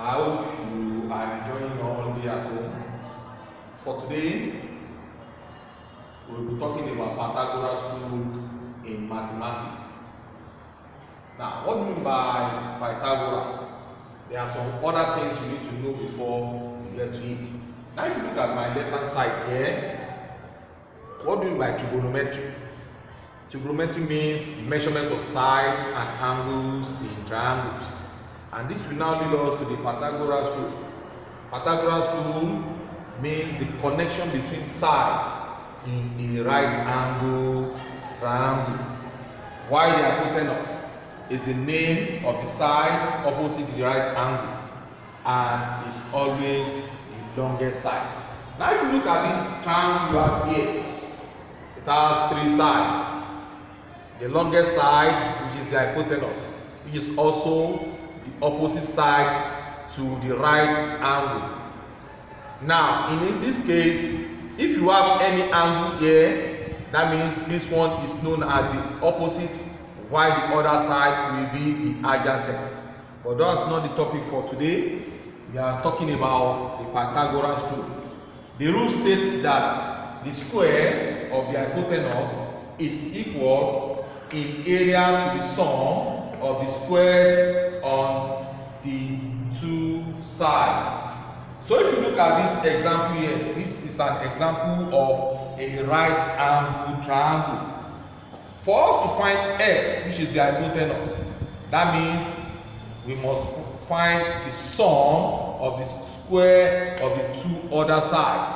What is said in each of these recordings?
I hope you are enjoying your holiday at home. For today, we'll be talking about Pythagoras rule in mathematics. Now, what do you mean by Pythagoras? There are some other things you need to know before you get to it. Now, if you look at my left-hand side here, what do you mean by trigonometry? Trigonometry means measurement of sides and angles in triangles. And this will now lead us to the Pythagoras rule. Pythagoras rule means the connection between sides in a right angle triangle. While the hypotenuse is the name of the side opposite the right angle and is always the longest side. Now if you look at this triangle you have here, it has three sides. The longest side, which is the hypotenuse, which is also the opposite side to the right angle. Now, in this case, if you have any angle here, that means this one is known as the opposite, while the other side will be the adjacent. But that's not the topic for today. We are talking about the Pythagoras rule. The rule states that the square of the hypotenuse is equal in area to the sum of the squares on the two sides. So if you look at this example here, this is an example of a right angle triangle. For us to find x, which is the hypotenuse, that means we must find the sum of the square of the two other sides.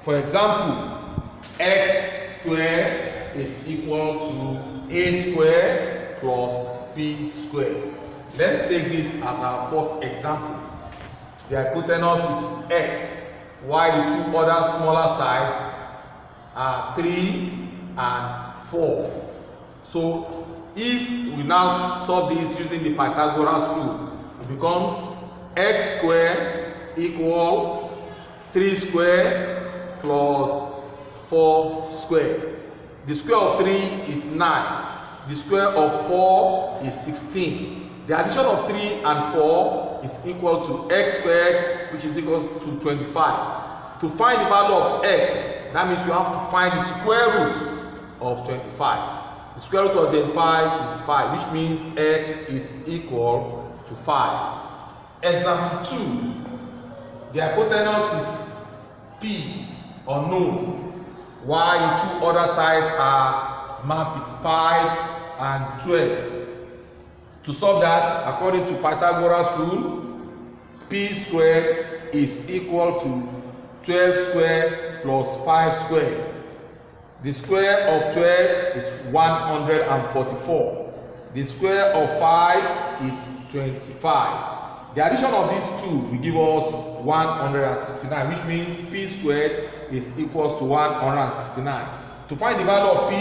For example, x squared is equal to a squared plus b squared. Let's take this as our first example. The hypotenuse is x, while the two other smaller sides are 3 and 4. So if we now solve this using the Pythagoras rule, it becomes x squared equal 3 squared plus 4 squared. The square of 3 is 9. The square of 4 is 16. The addition of 3 and 4 is equal to x squared, which is equal to 25. To find the value of x, that means you have to find the square root of 25. The square root of 25 is 5, which means x is equal to 5. Example 2. The hypotenuse is p, unknown, while the two other sides are marked with 5 and 12. To solve that, according to Pythagoras rule, p squared is equal to 12 squared plus 5 squared. The square of 12 is 144. The square of 5 is 25. The addition of these two will give us 169, which means p squared is equal to 169. To find the value of p,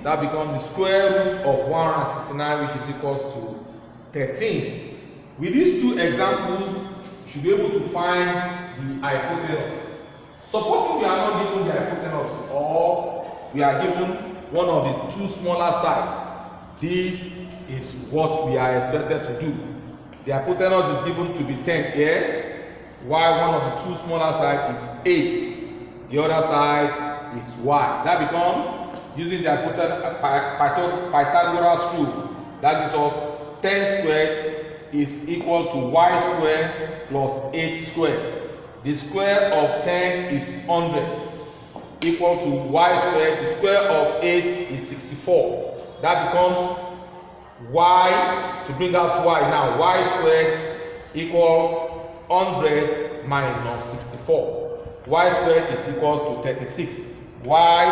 that becomes the square root of 169, which is equal to 13. With these two examples, you should be able to find the hypotenuse. Supposing we are not given the hypotenuse, or we are given one of the two smaller sides, this is what we are expected to do. The hypotenuse is given to be 10 here, while one of the two smaller sides is 8. The other side is y. That becomes, using the Pythagoras rule, that gives us 10 squared is equal to y squared plus 8 squared. The square of 10 is 100, equal to y squared. The square of 8 is 64. That becomes y, to bring out y now, y squared equal 100 minus 64. Y squared is equal to 36. Y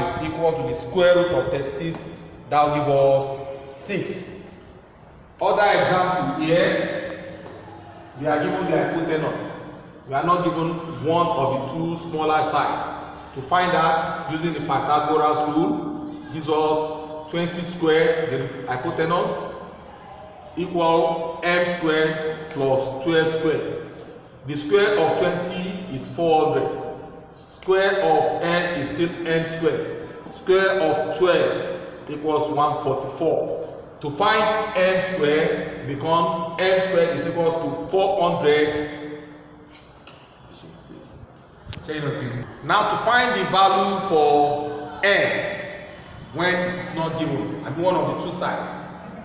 is equal to the square root of 36. That will give us 6. Other example here, we are given the hypotenuse. We are not given one of the two smaller sides. To find that, using the Pythagoras rule, gives us 20 squared, the hypotenuse, equal m squared plus 12 squared. The square of 20 is 400. Square of n is still n squared. Square of 12 equals 144. To find m squared becomes m squared is equals to 400. Now to find the value for m when it is not given at one of the two sides,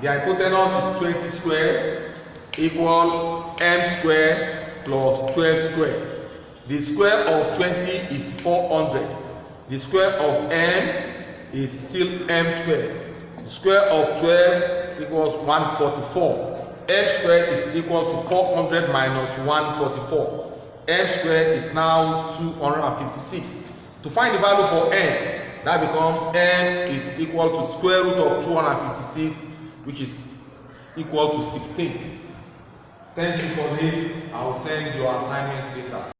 the hypotenuse is 20 squared equal m squared plus 12 squared. The square of 20 is 400. The square of m is still m squared. The square of 12 equals 144. M squared is equal to 400 minus 144. M squared is now 256. To find the value for m, that becomes m is equal to square root of 256, which is equal to 16. Thank you for this. I will send your assignment later.